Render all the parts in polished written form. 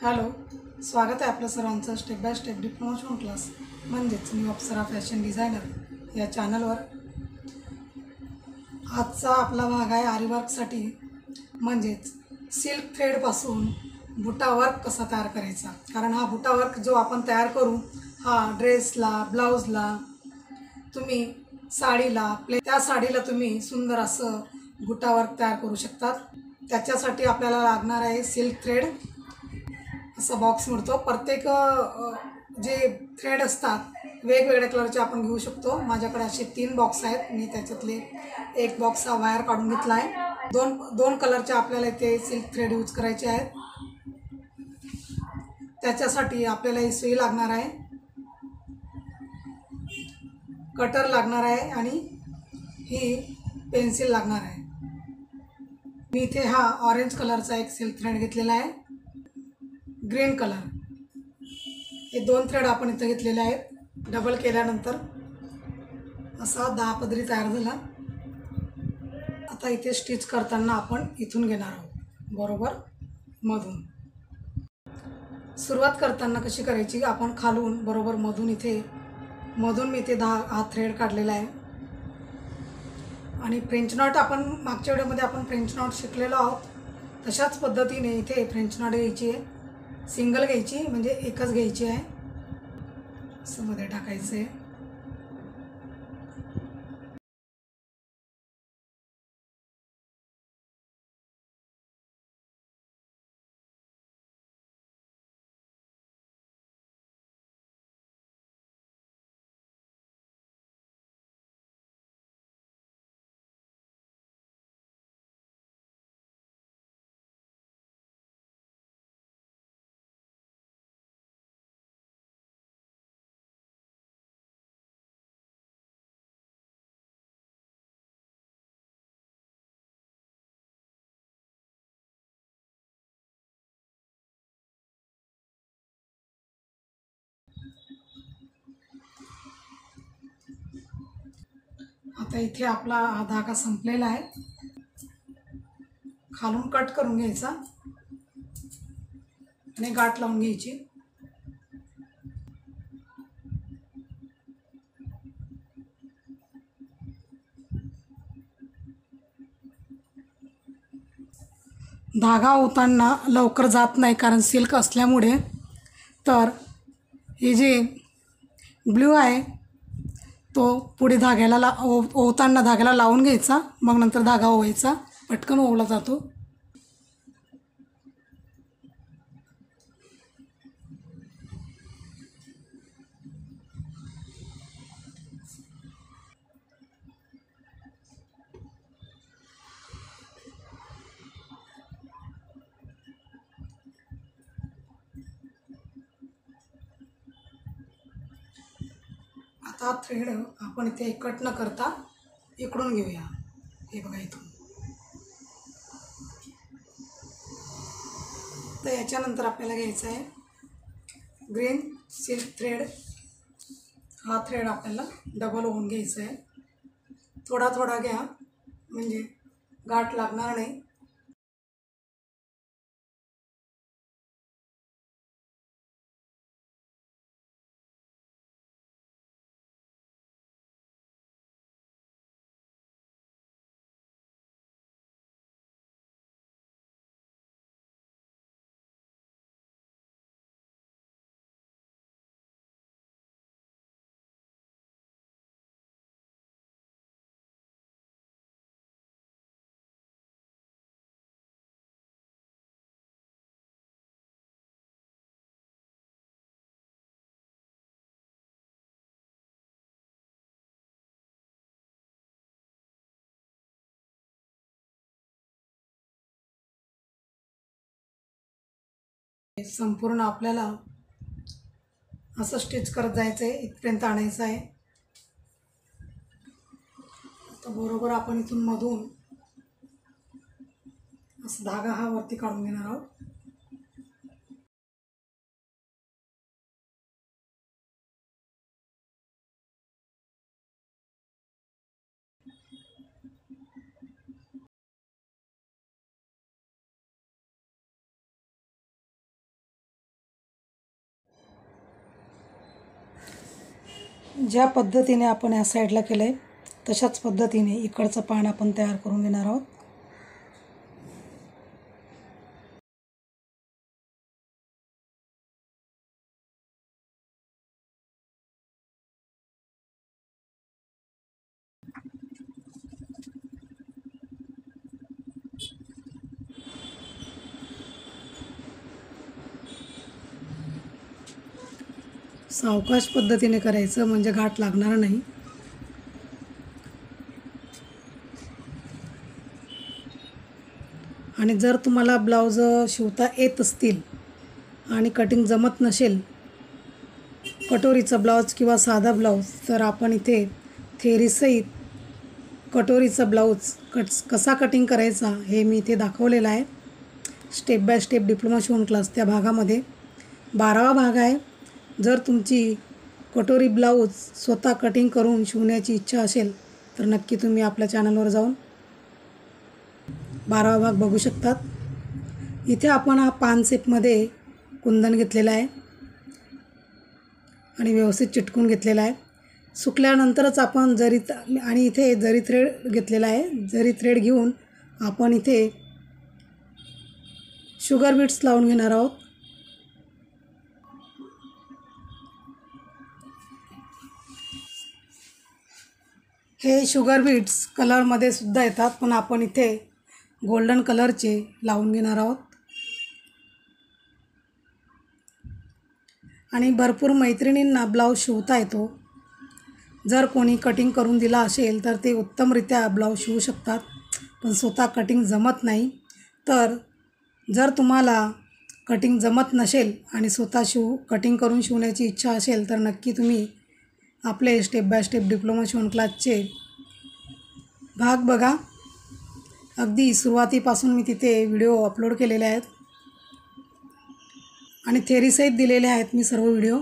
Hello, स्वागत आहे आपलं सर्वांचं स्टेप बाय स्टेप डिप्लोमा शिवण क्लास म्हणजेच न्यू अप्सरा फॅशन डिझायनर या चॅनलवर. आजचा आपला भाग आहे आरीवर्कसाठी, म्हणजेच सिल्क थ्रेडपासून बुटा वर्क कसा तयार करायचा. कारण हा बुटा वर्क जो आपण तयार करू हा ड्रेसला, ब्लाऊजला, तुम्ही साडीला, त्या साडीला तुम्ही सुंदर असं बुटा वर्क तयार करू शकतात. त्याच्यासाठी आपल्याला लागणार आहे सिल्क थ्रेड. असा बॉक्स मिळतो. प्रत्येक जे थ्रेड असतात वेगवेगळ्या कलरचे आपण घेऊ शकतो. माझ्याकडे असे 3 बॉक्स आहेत. मी त्याच्यातले एक बॉक्स हा वायर काढून घेतला आहे. दोन कलरचे आपल्याला इथे सिल्क थ्रेड यूज करायचे आहेत. त्याच्यासाठी आपल्याला ही सुई लागणार आहे, कटर लागणार आहे आणि ही पेन्सिल लागणार आहे. मी इथे हा ऑरेंज कलरचा एक सिल्क थ्रेड घेतलेला आहे, ग्रीन कलर. हे 2 थ्रेड आपण इथे घेतलेले आहेत. डबल केल्यानंतर असा 10 पदरी तयार झाला. आता इथे स्टिच करताना आपण इथून घेणार आहोत, बरोबर मधून. सुरुवात करताना कशी करायची, आपण खालून बरोबर मधून मी इथे 10 हा थ्रेड काढलेला आहे. आणि फ्रेंच नॉट आपण मागच्या व्हिडिओमध्ये आपण फ्रेंच नॉट शिकलेलो आहोत. तशाच पद्धतीने इथे फ्रेंच नॉट घ्यायची आहे. सिंगल घ्यायची, म्हणजे एकच घ्यायची आहे. असं मध्ये टाकायचं आहे. आता इथे आपला हा धागा संपलेला आहे. खालून कट करून घ्यायचा आणि गाठ लावून घ्यायची. धागा ओवताना लवकर जात नाही, कारण सिल्क असल्यामुळे. तर हे जे ब्ल्यू आहे तो पुढे धाग्याला ओवताना धाग्याला लावून घ्यायचा, मग नंतर धागा ओवायचा. पटकन ओवला जातो. आता थ्रेड आपण इथे कट न करता इकडून घेऊया. हे बघा इथून. तर याच्यानंतर आपल्याला घ्यायचा आहे ग्रीन सिल्क थ्रेड. हा थ्रेड आपल्याला डबल होऊन घ्यायचा आहे. थोडा थोडा घ्या, म्हणजे गाठ लागणार नाही. संपूर्ण आपल्याला असं स्टिच करत जायचं आहे, इथपर्यंत आणायचं आहे. तर बरोबर आपण इथून मधून असं धागा हा वरती काढून घेणार आहोत. ज्या पद्धतीने आपण या साईडला केलं आहे तशाच पद्धतीने इकडचं पान आपण तयार करून घेणार आहोत. सावकाश पद्धतीने करायचं म्हणजे गाठ लागणार नाही. आणि जर तुम्हाला ब्लाउज शिवता येत असतील आणि कटिंग जमत नसेल, कटोरीचा ब्लाउज किंवा साधा ब्लाउज, तर आपण इथे थेरीसहित कटोरीचा ब्लाउज कसा कटिंग करायचा हे मी इथे दाखवलेलं आहे. स्टेप बाय स्टेप डिप्लोमा शिवण क्लास त्या भागामध्ये 12वा भाग आहे. जर तुमची कटोरी ब्लाऊज स्वतः कटिंग करून शिवण्याची इच्छा असेल तर नक्की तुम्ही आपल्या चॅनलवर जाऊन 12वा भाग बघू शकतात. इथे आपण हा पान सेपमध्ये कुंदन घेतलेला आहे आणि व्यवस्थित चिटकून घेतलेला आहे. सुकल्यानंतरच आपण जरी आणि इथे जरी थ्रेड घेतलेला आहे. जरी थ्रेड घेऊन आपण इथे शुगर बीट्स लावून घेणार आहोत. हे शुगर बीट्स कलरमध्ये सुद्धा येतात, पण आपण इथे गोल्डन कलरचे लावून घेणार आहोत. आणि भरपूर मैत्रिणींना ब्लाऊज शिवता येतो. जर कोणी कटिंग करून दिला असेल तर ते उत्तमरित्या ब्लाऊज शिवू शकतात, पण स्वतः कटिंग जमत नाही. तर जर तुम्हाला कटिंग जमत नसेल आणि स्वतः कटिंग करून शिवण्याची इच्छा असेल तर नक्की तुम्ही आपले स्टेप बाय स्टेप डिप्लोमा शिवण क्लासचे भाग बघा. अगदी सुरुवातीपासून मी तिथे व्हिडिओ अपलोड केलेले आहेत आणि थेरीसहित दिलेले आहेत मी सर्व व्हिडिओ,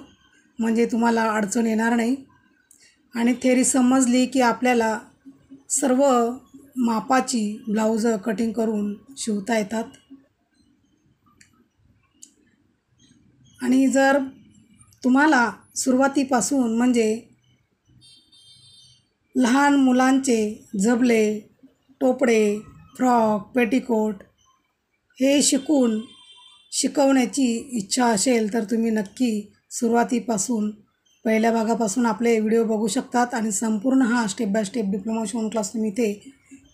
म्हणजे तुम्हाला अडचण येणार नाही. आणि थेरी समजली की आपल्याला सर्व मापाची ब्लाऊज कटिंग करून शिवता येतात. आणि जर तुम्हाला सुरुवातीपासून म्हणजे लहान मुलांचे झबले, टोपडे, फ्रॉक, पेटिकोट हे शिकवण्याची इच्छा असेल तर तुम्ही नक्की सुरुवातीपासून पहिल्या भागापासून आपले व्हिडिओ बघू शकतात आणि संपूर्ण हा स्टेप बाय स्टेप डिप्लोमा शिवण क्लास तुम्ही ते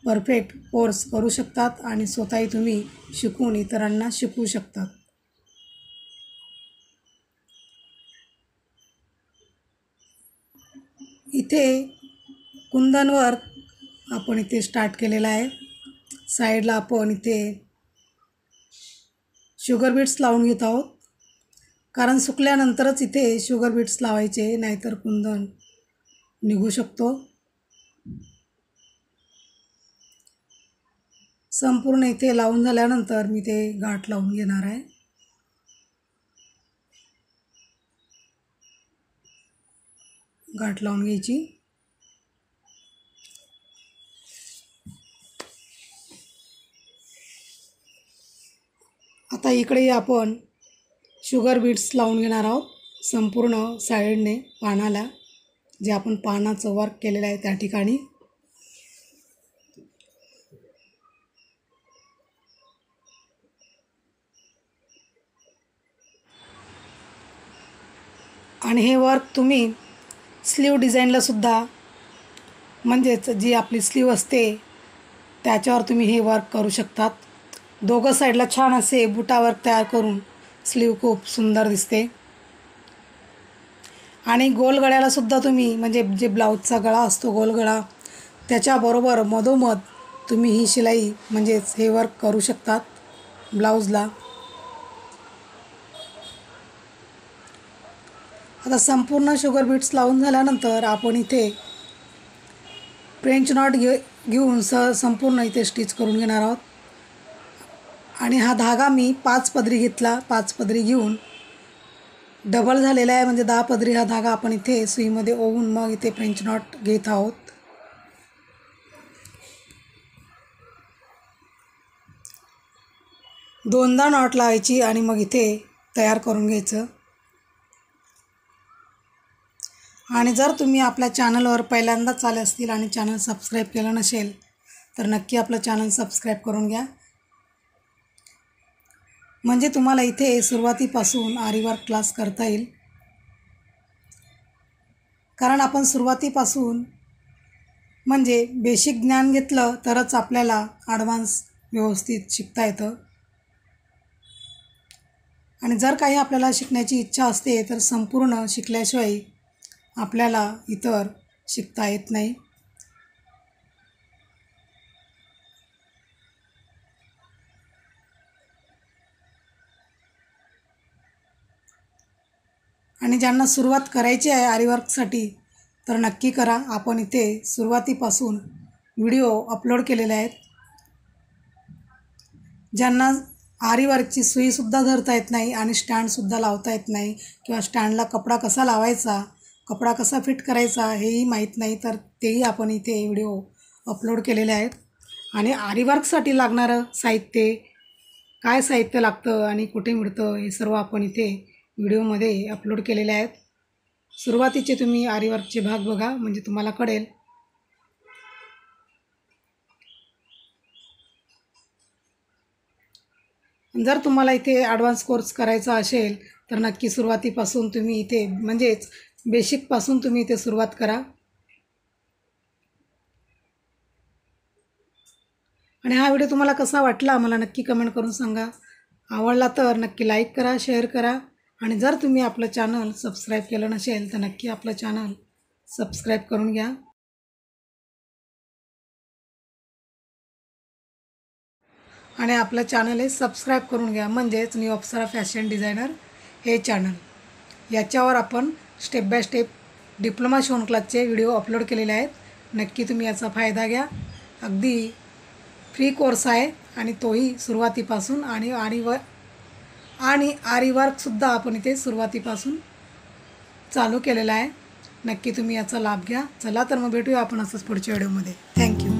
परफेक्ट कोर्स करू शकतात आणि स्वतःही तुम्ही शिकून इतरांना शिकवू शकतात. इथे कुंदनवर आपण इथे स्टार्ट केलेला आहे. साईडला आपण इथे शुगर बीट्स लावून घेत आहोत, कारण सुकल्यानंतरच इथे शुगर बीट्स लावायचे, नाहीतर कुंदन निघू शकतो. संपूर्ण इथे लावून झाल्यानंतर मी ते गाठ लावून घेणार आहे. गाठ लावून घ्यायची. आता इकडे आपण शुगर बीट्स लावून घेणार आहोत संपूर्ण साईडने पानाला, जे आपण पानाचं वर्क केलेलं आहे त्या ठिकाणी. आणि हे वर्क तुम्ही स्लीव डिझाईनलासुद्धा, म्हणजेच जी आपली स्लीव असते त्याच्यावर तुम्ही हे वर्क करू शकतात. दोघं साईडला छान असे बुटा वर्क तयार करून स्लीव खूप सुंदर दिसते. आणि गोल गळ्यालासुद्धा तुम्ही, म्हणजे जे ब्लाऊजचा गळा असतो गोल गळा, त्याच्याबरोबर मधोमध तुम्ही ही शिलाई म्हणजेच हे वर्क करू शकतात ब्लाऊजला. आता संपूर्ण शुगर बीट्स लावून झाल्यानंतर आपण इथे फ्रेंच नॉट घेऊन संपूर्ण इथे स्टिच करून घेणार आहोत. आणि हा धागा मी 5 पदरी घेतला. 5 पदरी घेऊन डबल झालेला आहे, म्हणजे 10 पदरी हा धागा आपण इथे सुईमध्ये ओवून मग इथे फ्रेंच नॉट घेत आहोत. दोनदा नॉट लावायची आणि मग इथे तयार करून घ्यायचं. आणि जर तुम्ही आपल्या चॅनलवर पहिल्यांदाच आले असतील आणि चॅनल सबस्क्राईब केलं नसेल तर नक्की आपलं चॅनल सबस्क्राईब करून घ्या, म्हणजे तुम्हाला इथे सुरुवातीपासून आरीवर्क क्लास करता येईल. कारण आपण सुरुवातीपासून म्हणजे बेसिक ज्ञान घेतलं तरच आपल्याला ॲडव्हान्स व्यवस्थित शिकता येतं. आणि जर काही आपल्याला शिकण्याची इच्छा असते तर संपूर्ण शिकल्याशिवाय आपल्याला इतर शिकता येत नाही. आणि ज्यांना सुरुवात करायची आहे आरीवर्कसाठी तर नक्की करा. आपण इथे सुरुवातीपासून व्हिडिओ अपलोड केलेले आहेत. ज्यांना आरीवर्कची सुईसुद्धा धरता येत नाही आणि स्टँडसुद्धा लावता येत नाही किंवा स्टँडला कपडा कसा लावायचा, कपडा कसा फिट करायचा हेही माहीत नाही, तर तेही आपण इथे व्हिडिओ अपलोड केलेले आहेत. आणि आरीवर्कसाठी लागणारं साहित्य, काय साहित्य लागतं आणि कुठे मिळतं हे सर्व आपण इथे व्हिडिओमध्ये अपलोड केलेले आहेत. सुरुवातीचे तुम्ही आरीवर्कचे भाग बघा म्हणजे तुम्हाला कळेल. जर तुम्हाला इथे ॲडव्हान्स कोर्स करायचा असेल तर नक्की सुरुवातीपासून तुम्ही इथे म्हणजेच बेसिकपासून तुम्ही इथे सुरुवात करा. आणि हा व्हिडिओ तुम्हाला कसा वाटला मला नक्की कमेंट करून सांगा. आवडला तर नक्की लाईक करा, शेअर करा. आणि जर तुम्ही आपलं चॅनल सबस्क्राईब केलं नसेल तर नक्की आपलं चॅनल सबस्क्राईब करून घ्या. आणि आपलं चॅनल हे सबस्क्राईब करून घ्या, म्हणजेच न्यू अप्सरा फॅशन डिझायनर हे चॅनल. याच्यावर आपण स्टेप बाय स्टेप डिप्लोमा शिवण क्लासचे व्हिडिओ अपलोड केलेले आहेत. नक्की तुम्ही याचा फायदा घ्या. अगदी फ्री कोर्स आहे आणि तोही सुरुवातीपासून आणि आरीवर्कसुद्धा आपण इथे सुरुवातीपासून चालू केलेला आहे. नक्की तुम्ही याचा लाभ घ्या. चला तर मग भेटूया आपण असंच पुढच्या व्हिडिओमध्ये. थँक्यू.